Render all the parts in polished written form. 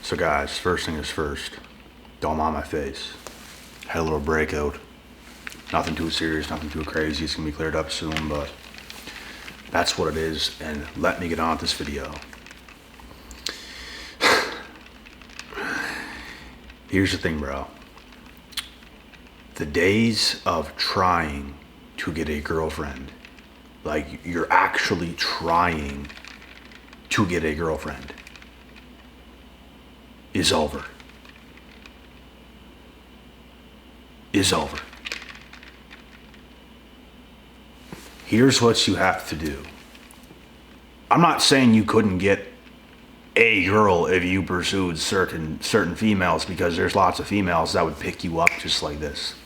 So guys, first thing is first, don't mind my face. Had a little breakout. Nothing too serious, nothing too crazy. It's gonna be cleared up soon, but that's what it is, and let me get on with this video. Here's the thing, bro. The days of trying to get a girlfriend, like you're actually trying to get a girlfriend, is over. Is over. Here's what you have to do. I'm not saying you couldn't get a girl if you pursued certain females, because there's lots of females that would pick you up just like this.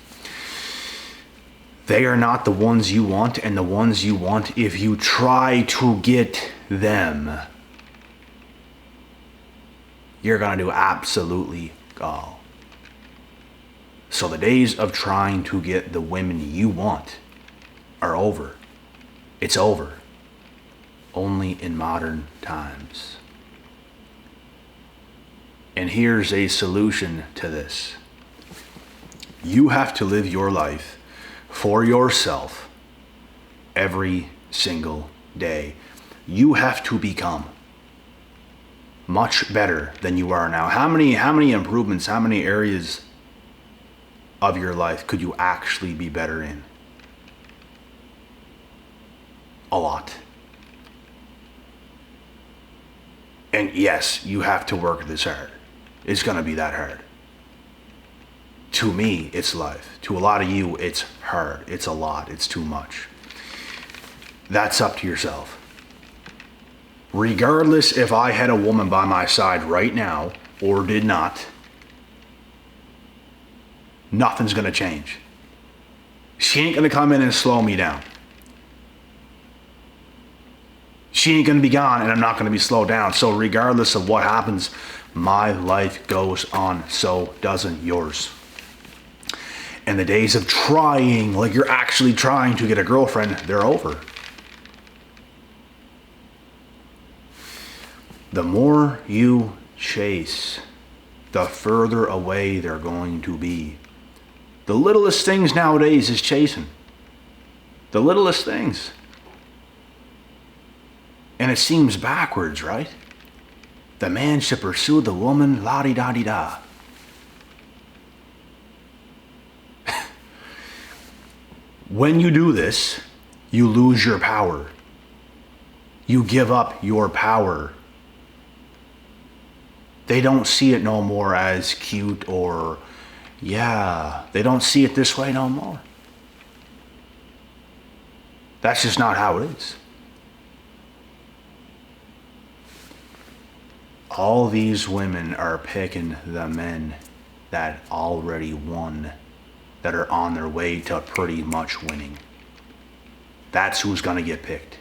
They are not the ones you want, and the ones you want, if you try to get them, you're gonna do absolutely all. So the days of trying to get the women you want are over. It's over. Only in modern times. And here's a solution to this. You have to live your life for yourself every single day. You have to become much better than you are now. How many improvements, how many areas of your life could you actually be better in? A lot. And yes, you have to work this hard. It's gonna be that hard. To me, it's life. To a lot of you, it's hard. It's a lot. It's too much. That's up to yourself. Regardless if I had a woman by my side right now or did not, nothing's gonna change. She ain't gonna come in and slow me down. She ain't gonna be gone, and I'm not gonna be slowed down. So regardless of what happens, my life goes on, so doesn't yours. And the days of trying, like you're actually trying to get a girlfriend, they're over. The more you chase, the further away they're going to be. The littlest things nowadays is chasing. The littlest things. And it seems backwards, right? The man should pursue the woman, la-di-da-di-da. When you do this, you lose your power. You give up your power. They don't see it no more as cute or, yeah, they don't see it this way no more. That's just not how it is. All these women are picking the men that already won, that are on their way to pretty much winning. That's who's gonna get picked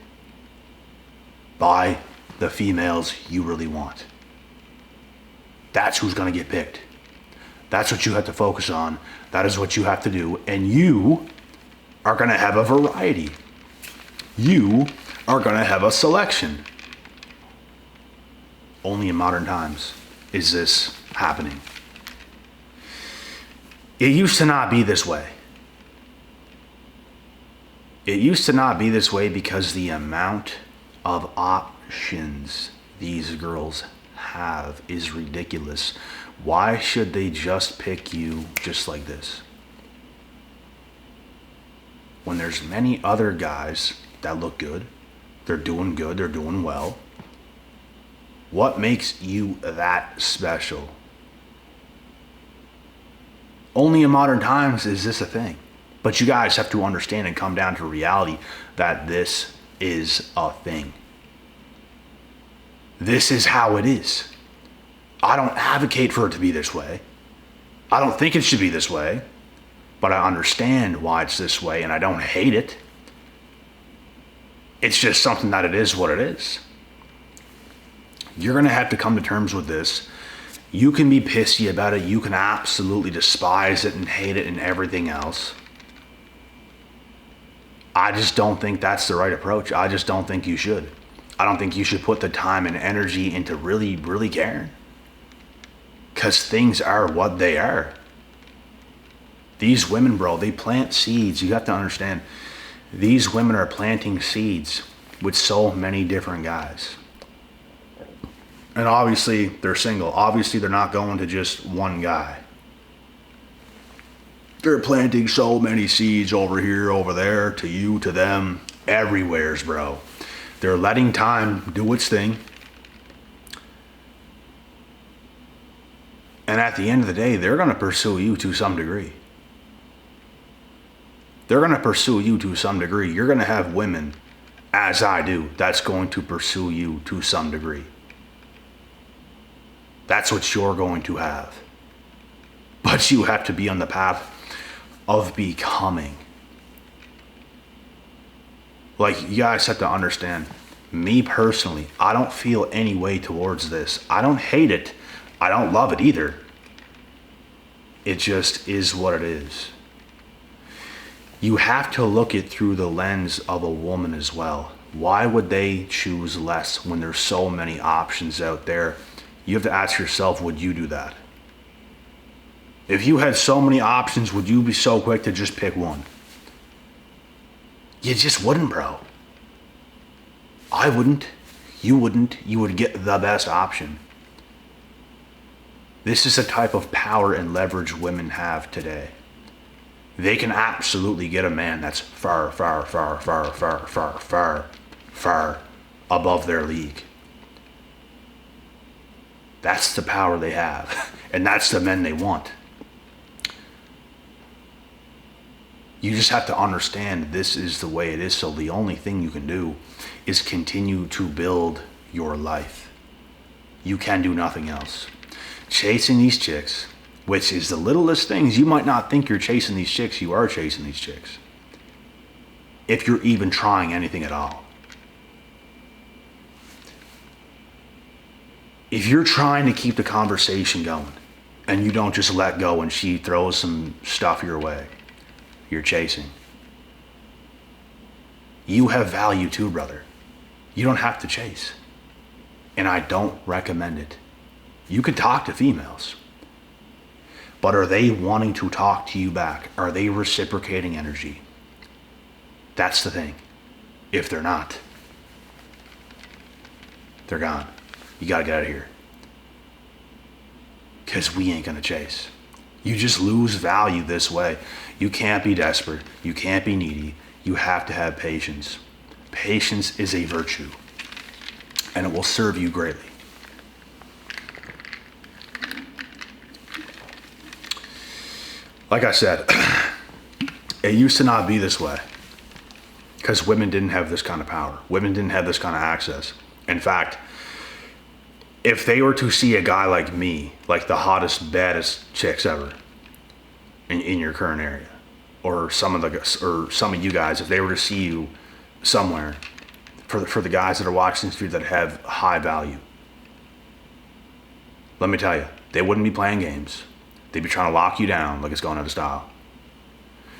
by the females you really want. That's who's gonna get picked. That's what you have to focus on. That is what you have to do. And you are gonna have a variety. You are gonna have a selection. Only in modern times is this happening. It used to not be this way. It used to not be this way because the amount of options these girls have is ridiculous. Why should they just pick you just like this? When there's many other guys that look good, they're doing well. What makes you that special? Only in modern times is this a thing. But you guys have to understand and come down to reality that this is a thing. This is how it is. I don't advocate for it to be this way. I don't think it should be this way. But I understand why it's this way, and I don't hate it. It's just something that it is what it is. You're gonna have to come to terms with this. You can be pissy about it. You can absolutely despise it and hate it and everything else. I just don't think that's the right approach. I just don't think you should. I don't think you should put the time and energy into really, really caring. Because things are what they are. These women, bro, they plant seeds. You have to understand, these women are planting seeds with so many different guys. And obviously, they're single. Obviously, they're not going to just one guy. They're planting so many seeds over here, over there, to you, to them, everywheres, bro. They're letting time do its thing. And at the end of the day, they're going to pursue you to some degree. They're going to pursue you to some degree. You're going to have women, as I do, that's going to pursue you to some degree. That's what you're going to have. But you have to be on the path of becoming. Like, you guys have to understand, me personally, I don't feel any way towards this. I don't hate it. I don't love it either. It just is what it is. You have to look it through the lens of a woman as well. Why would they choose less when there's so many options out there? You have to ask yourself, would you do that? If you had so many options, would you be so quick to just pick one? You just wouldn't, bro. I wouldn't. You wouldn't. You would get the best option. This is the type of power and leverage women have today. They can absolutely get a man that's far, far, far, far, far, far, far, far above their league. That's the power they have. And that's the men they want. You just have to understand this is the way it is. So the only thing you can do is continue to build your life. You can do nothing else. Chasing these chicks, which is the littlest things. You might not think you're chasing these chicks. You are chasing these chicks. If you're even trying anything at all. If you're trying to keep the conversation going and you don't just let go and she throws some stuff your way, you're chasing. You have value too, brother. You don't have to chase. And I don't recommend it. You can talk to females. But are they wanting to talk to you back? Are they reciprocating energy? That's the thing. If they're not, they're gone. You gotta get out of here. Because we ain't gonna chase. You just lose value this way. You can't be desperate. You can't be needy. You have to have patience. Patience is a virtue. And it will serve you greatly. Like I said, it used to not be this way. Because women didn't have this kind of power. Women didn't have this kind of access. In fact, if they were to see a guy like me, like the hottest, baddest chicks ever in your current area, or some of you guys, if they were to see you somewhere, for the guys that are watching this video that have high value, let me tell you, they wouldn't be playing games. They'd be trying to lock you down like it's going out of style.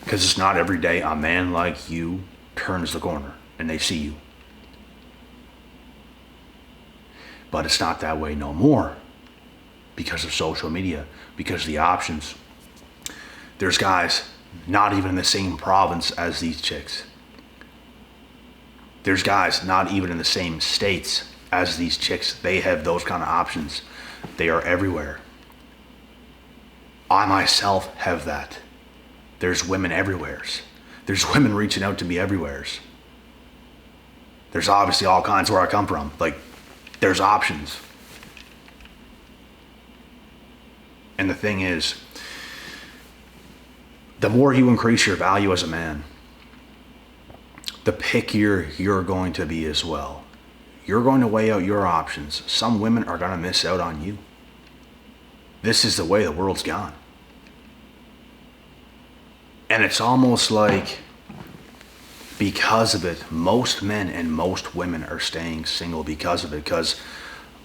Because it's not every day a man like you turns the corner and they see you. But it's not that way no more because of social media, because of the options. There's guys not even in the same province as these chicks. There's guys not even in the same states as these chicks. They have those kind of options. They are everywhere. I myself have that. There's women everywhere. There's women reaching out to me everywhere. There's obviously all kinds where I come from. Like, there's options. And the thing is, the more you increase your value as a man, the pickier you're going to be as well. You're going to weigh out your options. Some women are going to miss out on you. This is the way the world's gone. And it's almost like, because of it, most men and most women are staying single because of it. Because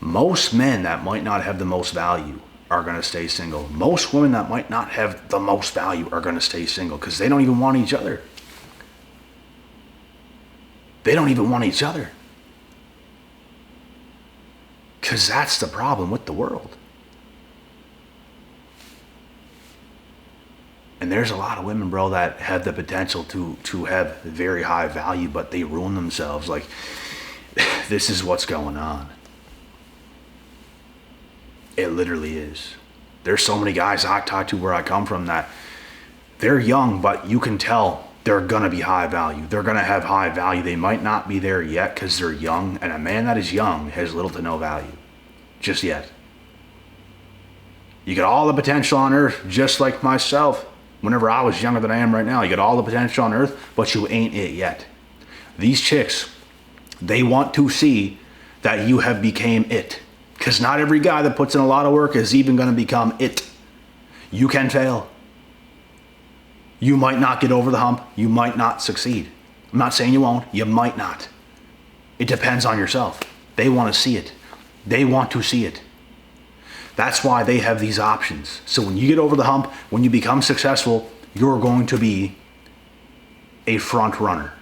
most men that might not have the most value are going to stay single. Most women that might not have the most value are going to stay single because they don't even want each other. They don't even want each other. Because that's the problem with the world. And there's a lot of women, bro, that have the potential to have very high value, but they ruin themselves. Like, this is what's going on. It literally is. There's so many guys I talk to where I come from that they're young, but you can tell they're going to be high value. They're going to have high value. They might not be there yet because they're young, and a man that is young has little to no value just yet. You got all the potential on earth, just like myself. Whenever I was younger than I am right now, you got all the potential on earth, but you ain't it yet. These chicks, they want to see that you have became it. Because not every guy that puts in a lot of work is even going to become it. You can fail. You might not get over the hump. You might not succeed. I'm not saying you won't. You might not. It depends on yourself. They want to see it. They want to see it. That's why they have these options. So when you get over the hump, when you become successful, you're going to be a front runner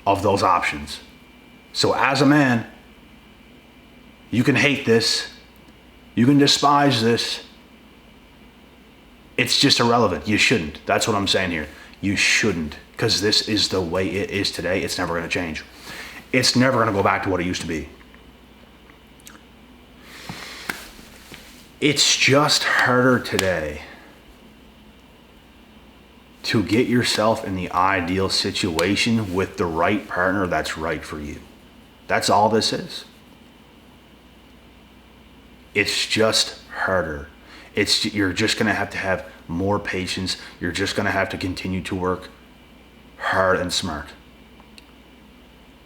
of those options. So as a man, you can hate this. You can despise this. It's just irrelevant. You shouldn't. That's what I'm saying here. You shouldn't, because this is the way it is today. It's never going to change. It's never going to go back to what it used to be. It's just harder today to get yourself in the ideal situation with the right partner that's right for you. That's all this is. It's just harder. You're just going to have more patience. You're just going to have to continue to work hard and smart.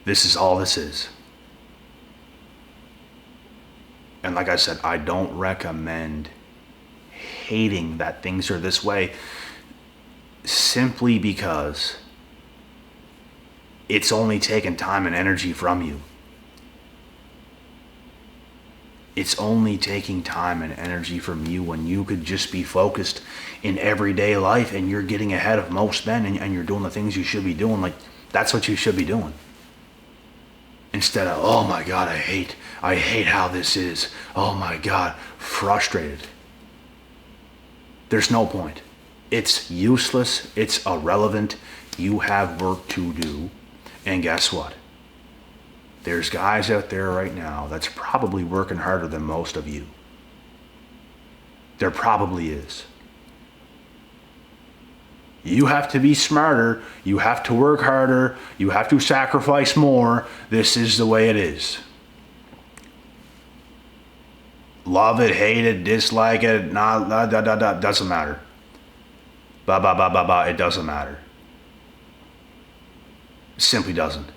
This is all this is. And like I said, I don't recommend hating that things are this way, simply because it's only taking time and energy from you. It's only taking time and energy from you when you could just be focused in everyday life, and you're getting ahead of most men, and you're doing the things you should be doing. Like, that's what you should be doing. Instead of, oh my God, I hate how this is. Oh my God, frustrated. There's no point. It's useless. It's irrelevant. You have work to do. And guess what? There's guys out there right now that's probably working harder than most of you. There probably is. You have to be smarter. You have to work harder. You have to sacrifice more. This is the way it is. Love it, hate it, dislike it, doesn't matter. It doesn't matter. It simply doesn't.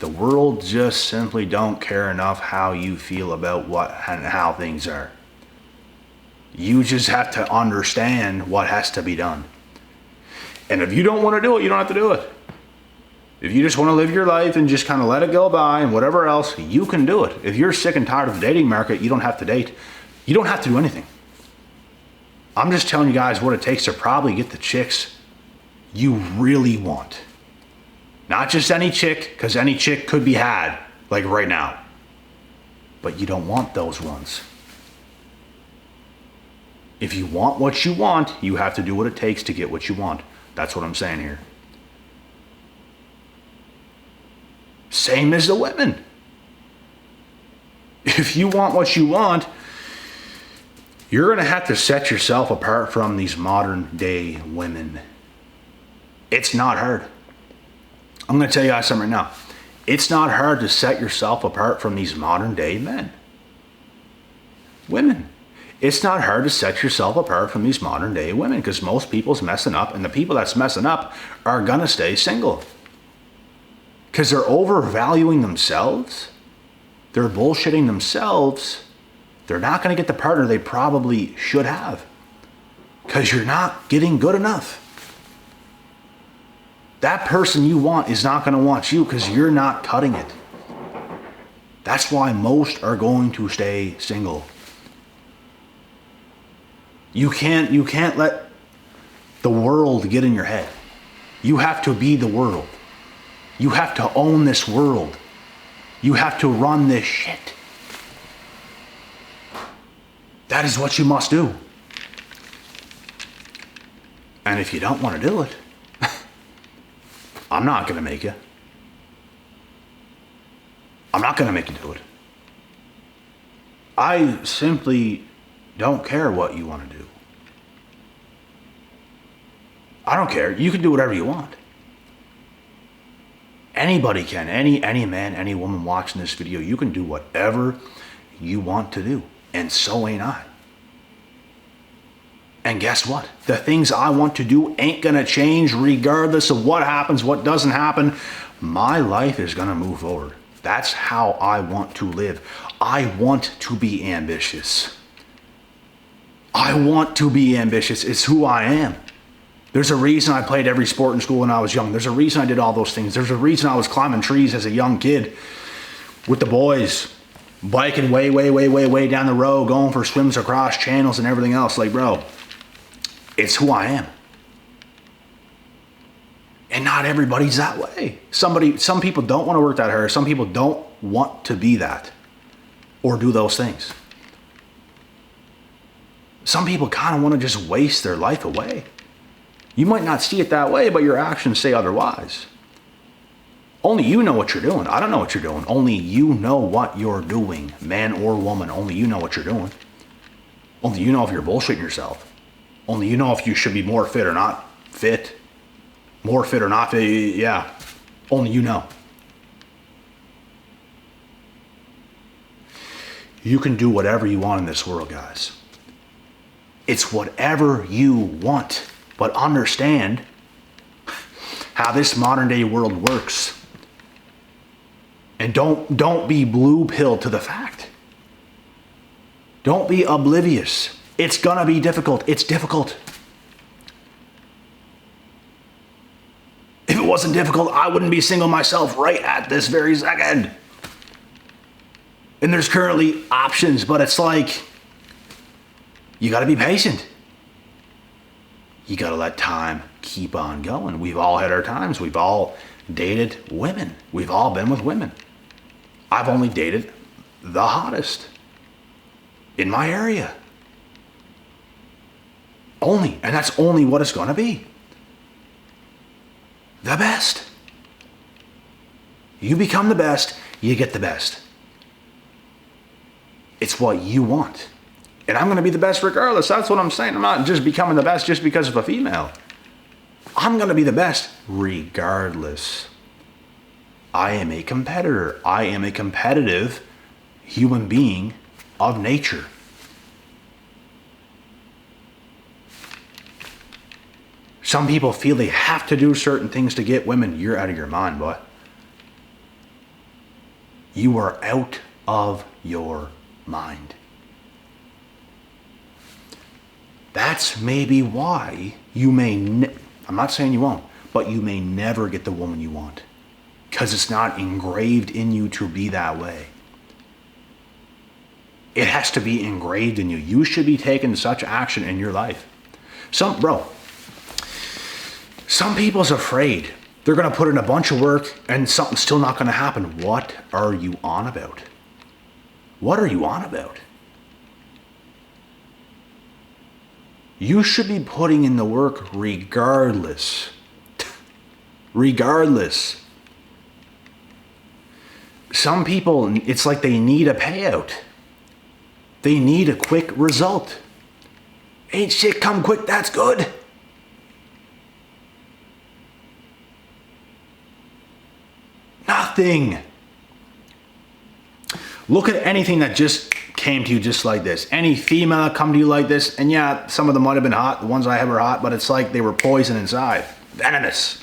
The world just simply don't care enough how you feel about what and how things are. You just have to understand what has to be done. And if you don't want to do it, you don't have to do it. If you just want to live your life and just kind of let it go by and whatever else, you can do it. If you're sick and tired of the dating market, you don't have to date. You don't have to do anything. I'm just telling you guys what it takes to probably get the chicks you really want. Not just any chick, because any chick could be had, like right now. But you don't want those ones. If you want what you want, you have to do what it takes to get what you want. That's what I'm saying here. Same as the women. If you want what you want, you're going to have to set yourself apart from these modern day women. It's not hard. I'm going to tell you guys something right now. It's not hard to set yourself apart from these modern day men. Women. It's not hard to set yourself apart from these modern day women, because most people's messing up, and the people that's messing up are going to stay single. Because they're overvaluing themselves. They're bullshitting themselves. They're not going to get the partner they probably should have. Because you're not getting good enough. That person you want is not going to want you because you're not cutting it. That's why most are going to stay single. You can't let the world get in your head. You have to be the world. You have to own this world. You have to run this shit. That is what you must do. And if you don't want to do it, I'm not going to make you. I'm not going to make you do it. I simply don't care what you want to do. I don't care. You can do whatever you want. Anybody can. Any man, any woman watching this video, you can do whatever you want to do. And so ain't I. And guess what? The things I want to do ain't gonna change regardless of what happens, what doesn't happen. My life is gonna move forward. That's how I want to live. I want to be ambitious. I want to be ambitious. It's who I am. There's a reason I played every sport in school when I was young. There's a reason I did all those things. There's a reason I was climbing trees as a young kid with the boys, biking way down the road, going for swims across channels and everything else. Like, bro, it's who I am. And not everybody's that way. Some people don't want to work that hard. Some people don't want to be that or do those things. Some people kind of want to just waste their life away. You might not see it that way, but your actions say otherwise. Only you know what you're doing. I don't know what you're doing. Only you know what you're doing, man or woman. Only you know what you're doing. Only you know if you're bullshitting yourself. Only you know if you should be more fit or not fit. More fit or not fit, yeah. Only you know. You can do whatever you want in this world, guys. It's whatever you want. But understand how this modern day world works. And don't be blue pilled to the fact. Don't be oblivious. It's gonna be difficult. It's difficult. If it wasn't difficult, I wouldn't be single myself right at this very second. And there's currently options, but it's like, you gotta be patient. You gotta let time keep on going. We've all had our times. We've all dated women. We've all been with women. I've only dated the hottest in my area. Only, and that's only what it's gonna be. The best. You become the best, you get the best. It's what you want. And I'm going to be the best regardless. That's what I'm saying. I'm not just becoming the best just because of a female. I'm going to be the best regardless. I am a competitor. I am a competitive human being of nature. Some people feel they have to do certain things to get women. You're out of your mind, boy. You are out of your mind. That's maybe why you may, I'm not saying you won't, but you may never get the woman you want. Because it's not engraved in you to be that way. It has to be engraved in you. You should be taking such action in your life. Some people's afraid. They're going to put in a bunch of work and something's still not going to happen. What are you on about? What are you on about? You should be putting in the work regardless. Regardless. Some people, it's like they need a payout. They need a quick result. Ain't shit come quick, that's good. Nothing. Look at anything that just came to you just like this. Any female that come to you like this, and yeah, some of them might have been hot. The ones I have were hot, but it's like they were poison inside. Venomous.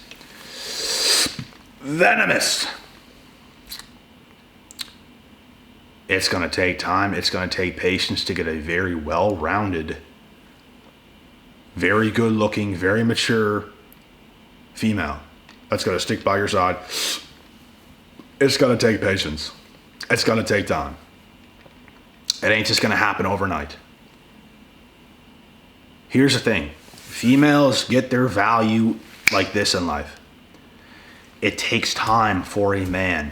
Venomous. It's going to take time. It's going to take patience to get a very well-rounded, very good-looking, very mature female that's going to stick by your side. It's going to take patience. It's going to take time. It ain't just going to happen overnight. Here's the thing. Females get their value like this in life. It takes time for a man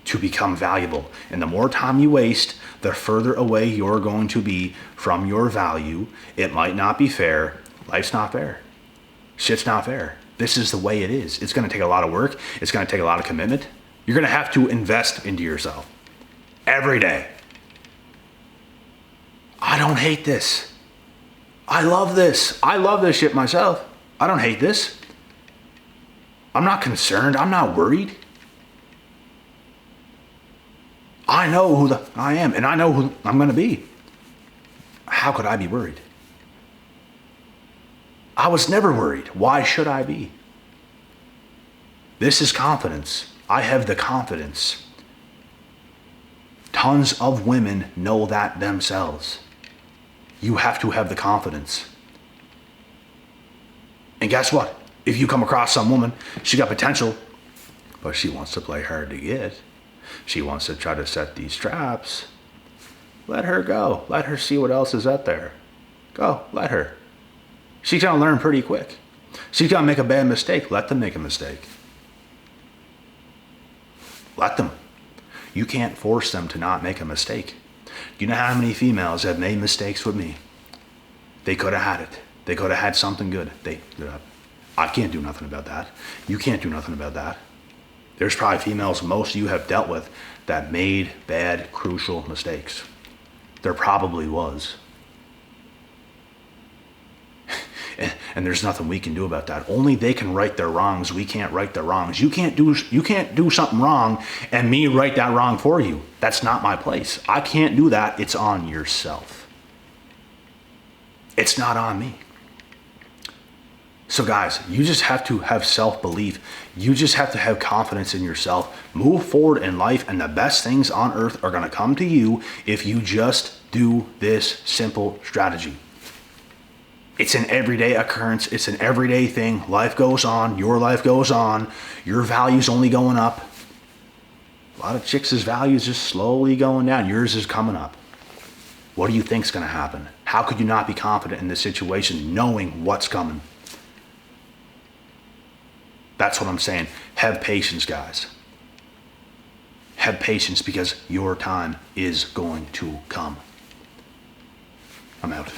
to become valuable. And the more time you waste, the further away you're going to be from your value. It might not be fair. Life's not fair. Shit's not fair. This is the way it is. It's going to take a lot of work. It's going to take a lot of commitment. You're going to have to invest into yourself every day. I don't hate this. I love this. I love this shit myself. I don't hate this. I'm not concerned. I'm not worried. I know who I am, and I know who I'm going to be. How could I be worried? I was never worried. Why should I be? This is confidence. I have the confidence. Tons of women know that themselves. You have to have the confidence. And guess what? If you come across some woman, she got potential, but she wants to play hard to get. She wants to try to set these traps. Let her go. Let her see what else is out there. Go, let her. She's going to learn pretty quick. She's going to make a bad mistake. Let them make a mistake. Let them. You can't force them to not make a mistake. You know how many females have made mistakes with me? They could have had it. They could have had something good. I can't do nothing about that. You can't do nothing about that. There's probably females most of you have dealt with that made bad, crucial mistakes. There probably was. And there's nothing we can do about that. Only they can right their wrongs. We can't right their wrongs. You can't do something wrong and me right that wrong for you. That's not my place. I can't do that. It's on yourself. It's not on me. So guys, you just have to have self-belief. You just have to have confidence in yourself. Move forward in life, and the best things on earth are going to come to you if you just do this simple strategy. It's an everyday occurrence. It's an everyday thing. Life goes on. Your life goes on. Your value's only going up. A lot of chicks' values just slowly going down. Yours is coming up. What do you think's going to happen? How could you not be confident in this situation knowing what's coming? That's what I'm saying. Have patience, guys. Have patience because your time is going to come. I'm out.